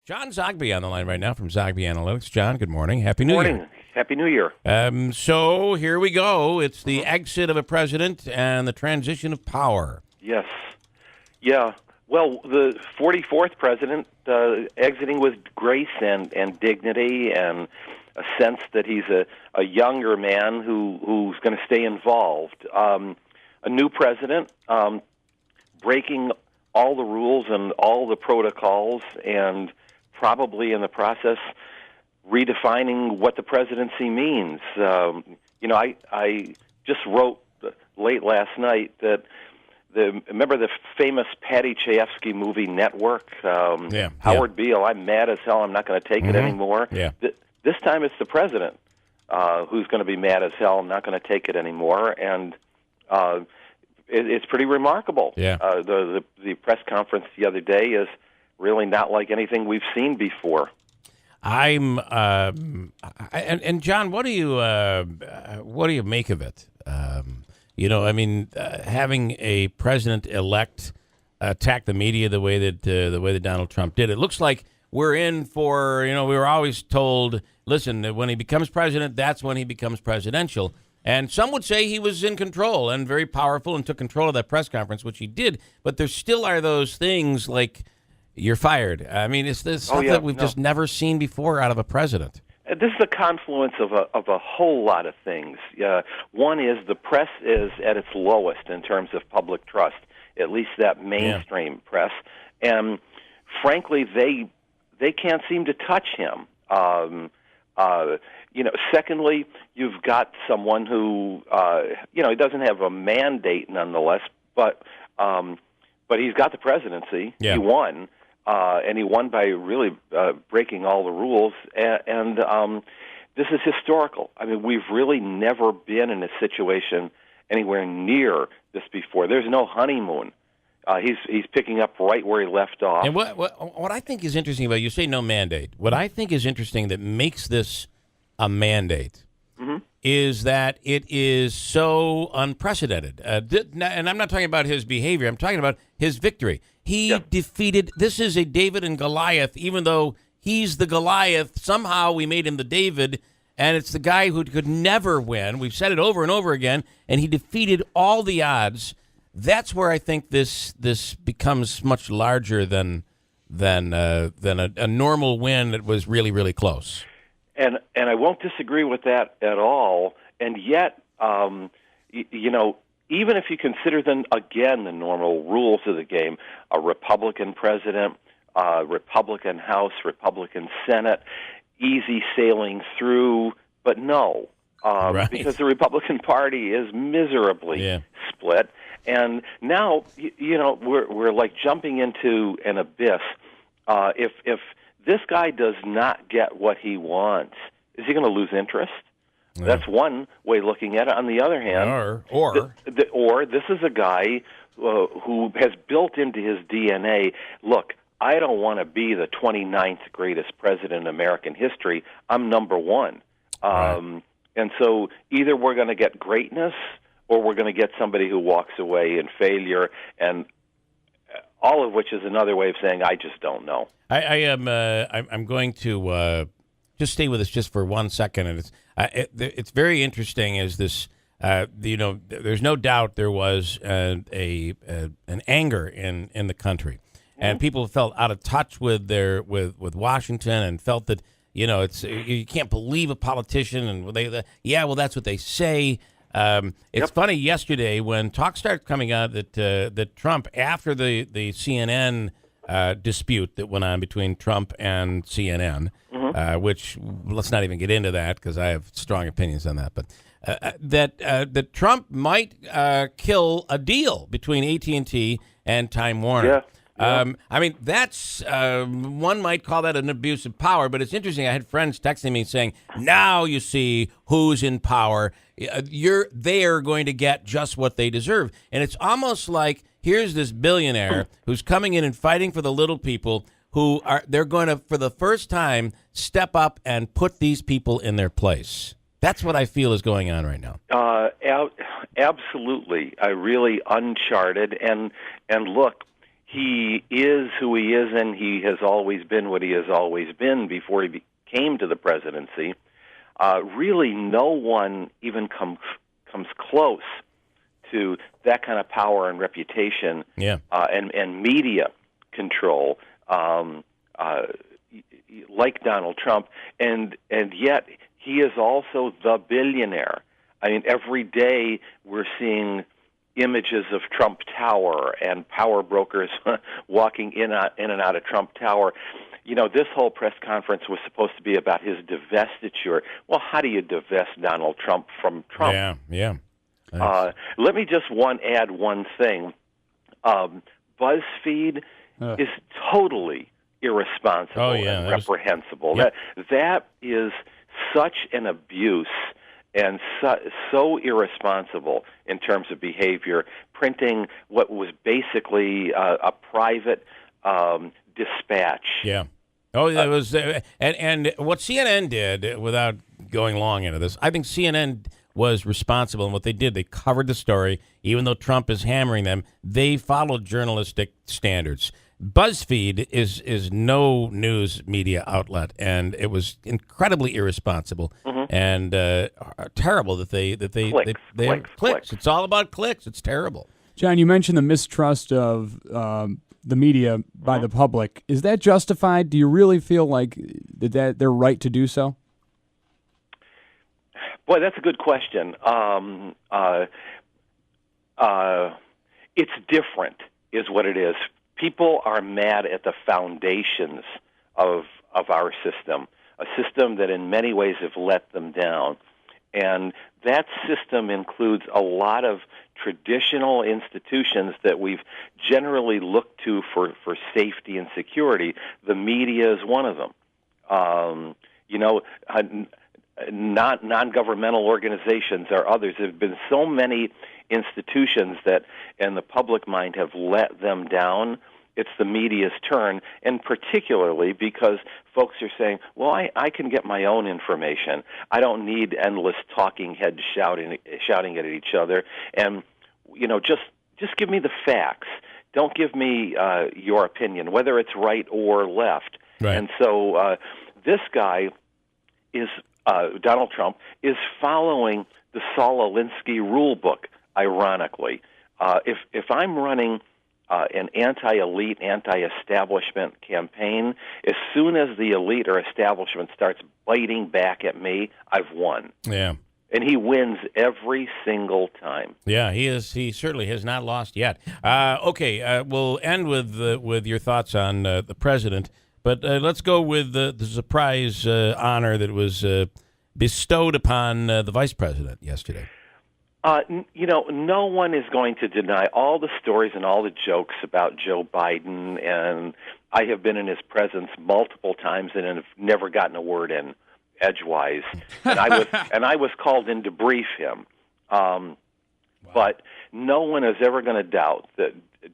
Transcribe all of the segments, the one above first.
John Zogby on the line right now from Zogby Analytics. John, good morning. Happy New Year. Happy New Year. So here we go. It's the exit of a president and the transition of power. Yes. Yeah. Well, the 44th president exiting with grace and dignity and a sense that he's a younger man who's going to stay involved. A new president breaking all the rules and all the protocols and probably in the process redefining what the presidency means. I just wrote late last night that remember the famous Patty Chayefsky movie Network? Howard Beale, I'm mad as hell, I'm not going to take it anymore. Yeah. This time it's the president who's going to be mad as hell, I'm not going to take it anymore. And it's pretty remarkable. Yeah. The press conference the other day is really not like anything we've seen before. And John, what do you make of it? Having a president-elect attack the media the way that Donald Trump did, it looks like we're in for, we were always told, listen, when he becomes president, that's when he becomes presidential. And some would say he was in control and very powerful and took control of that press conference, which he did. But there still are those things like you're fired. I mean, it's this stuff that we've just never seen before out of a president. This is a confluence of a whole lot of things. One is the press is at its lowest in terms of public trust, at least that mainstream press. And frankly, they can't seem to touch him. Secondly, you've got someone who, he doesn't have a mandate nonetheless, but he's got the presidency. Yeah. He won, and he won by really breaking all the rules. And this is historical. I mean, we've really never been in a situation anywhere near this before. There's no honeymoon. He's picking up right where he left off. And what I think is interesting about you say no mandate. What I think is interesting that makes this a mandate is that it is so unprecedented. And I'm not talking about his behavior. I'm talking about his victory. He defeated. This is a David and Goliath. Even though he's the Goliath, somehow we made him the David, and it's the guy who could never win. We've said it over and over again, and he defeated all the odds. That's where I think this becomes much larger than a normal win that was really, really close. And I won't disagree with that at all. And yet, even if you consider them, again, the normal rules of the game, a Republican president, Republican House, Republican Senate, easy sailing through, but no, because the Republican Party is miserably split. And now, we're like jumping into an abyss. If this guy does not get what he wants, is he going to lose interest? Yeah. That's one way of looking at it. On the other hand, or this is a guy who has built into his DNA, look, I don't want to be the 29th greatest president in American history. I'm number one. Right. And so either we're going to get greatness or we're going to get somebody who walks away in failure, and all of which is another way of saying I just don't know. I'm going to just stay with us just for 1 second, and it's very interesting. Is this there's no doubt there was an anger in the country, and people felt out of touch with with Washington and felt that you can't believe a politician, and that's what they say. It's funny, yesterday when talk started coming out that Trump, after the CNN dispute that went on between Trump and CNN, which let's not even get into that because I have strong opinions on that, but that Trump might kill a deal between AT&T and Time Warner. Yeah. That's one might call that an abuse of power, but it's interesting. I had friends texting me saying, now you see who's in power. They're going to get just what they deserve. And it's almost like here's this billionaire who's coming in and fighting for the little people they're going to, for the first time, step up and put these people in their place. That's what I feel is going on right now. Absolutely. Really uncharted. And look, he is who he is, and he has always been what he has always been before he came to the presidency. Really, no one even comes close to that kind of power and reputation, and media control, like Donald Trump, and yet he is also the billionaire. I mean, every day we're seeing images of Trump Tower and power brokers walking in and out of Trump Tower. You know, this whole press conference was supposed to be about his divestiture. Well, how do you divest Donald Trump from Trump? Yeah. Let me just add one thing. BuzzFeed is totally irresponsible and reprehensible. Yep. That is such an abuse and so irresponsible in terms of behavior, printing what was basically a private dispatch. Yeah. Oh, it was, and what CNN did, without going long into this, I think CNN was responsible in what they did. They covered the story, even though Trump is hammering them. They followed journalistic standards. BuzzFeed is no news media outlet, and it was incredibly irresponsible and terrible that they have clicks. It's all about clicks. It's terrible. John, you mentioned the mistrust of the media by the public. Is that justified? Do you really feel like that they're right to do so? Boy, that's a good question. It's different, is what it is. People are mad at the foundations of our system, a system that in many ways have let them down. And that system includes a lot of traditional institutions that we've generally looked to for safety and security. The media is one of them. Non-governmental organizations are others. There have been so many institutions that, in the public mind, have let them down. It's the media's turn, and particularly because folks are saying, well, I can get my own information. I don't need endless talking heads shouting at each other. And, just give me the facts. Don't give me your opinion, whether it's right or left. Right. And so this guy is, Donald Trump, is following the Saul Alinsky rule book, ironically. If I'm running an anti-elite, anti-establishment campaign, as soon as the elite or establishment starts biting back at me, I've won. Yeah. And he wins every single time. Yeah, he is. He certainly has not lost yet. Okay, we'll end with your thoughts on the president, but let's go with the surprise honor that was bestowed upon the vice president yesterday. No one is going to deny all the stories and all the jokes about Joe Biden, and I have been in his presence multiple times and have never gotten a word in edgewise. And I was called in to brief him. But no one is ever going to doubt that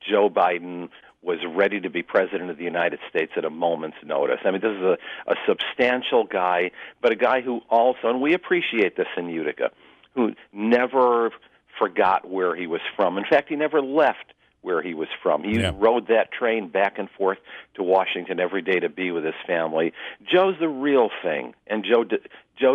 Joe Biden was ready to be president of the United States at a moment's notice. I mean, this is a substantial guy, but a guy who also, and we appreciate this in Utica, who never forgot where he was from. In fact, he never left where he was from. He rode that train back and forth to Washington every day to be with his family. Joe's the real thing, and Joe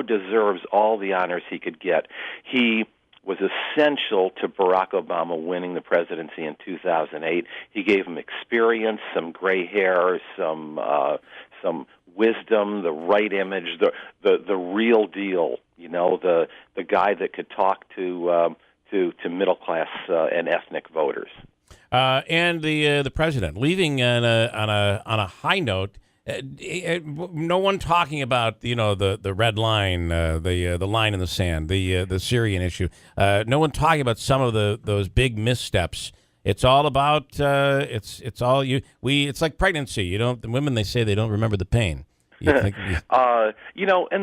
deserves all the honors he could get. He was essential to Barack Obama winning the presidency in 2008. He gave him experience, some gray hair, some wisdom, the right image, the real deal. The guy that could talk to middle class and ethnic voters. And the president leaving on a high note. No one talking about the red line, the line in the sand, the Syrian issue. No one talking about some of those big missteps. It's all about it's all you. It's like pregnancy. The women, they say they don't remember the pain. And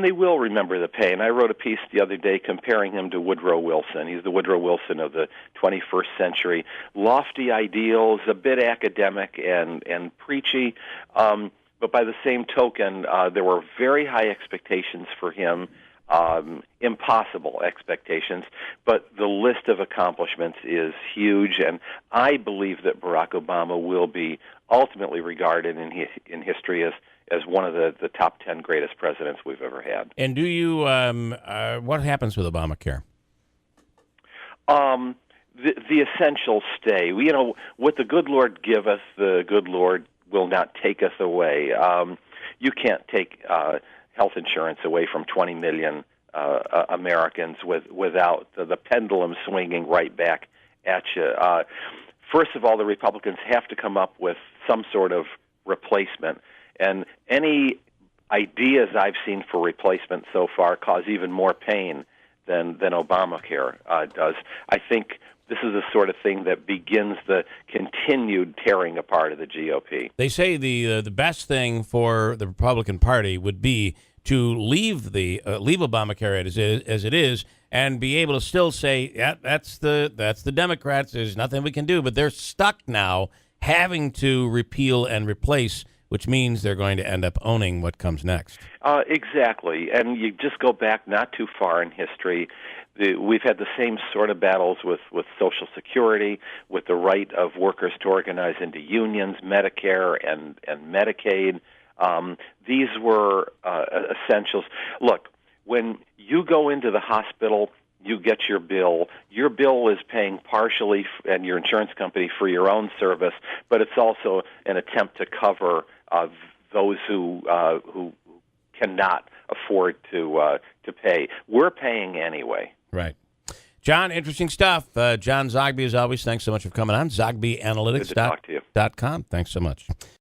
they will remember the pain. I wrote a piece the other day comparing him to Woodrow Wilson. He's the Woodrow Wilson of the 21st century. Lofty ideals, a bit academic and preachy, but by the same token, there were very high expectations for him. impossible expectations, but the list of accomplishments is huge, and I believe that Barack Obama will be ultimately regarded in history as one of the top 10 greatest presidents we've ever had. And do you, what happens with Obamacare? The essentials stay. What the good Lord giveth, the good Lord will not take us away. You can't take health insurance away from 20 million Americans without the pendulum swinging right back at you. First of all, the Republicans have to come up with some sort of replacement, and any ideas I've seen for replacement so far cause even more pain than Obamacare does. I think this is the sort of thing that begins the continued tearing apart of the GOP. They say the best thing for the Republican Party would be to leave Obamacare as it is, and be able to still say, yeah, that's the Democrats. There's nothing we can do, but they're stuck now, having to repeal and replace, which means they're going to end up owning what comes next. Exactly, and you just go back not too far in history. We've had the same sort of battles with Social Security, with the right of workers to organize into unions, Medicare and Medicaid. These were essentials. Look, when you go into the hospital, you get your bill. Your bill is paying partially, and your insurance company, for your own service, but it's also an attempt to cover those who cannot afford to pay. We're paying anyway. Right. John, interesting stuff. John Zogby, as always, thanks so much for coming on. ZogbyAnalytics.com. Good to talk to you. Thanks so much.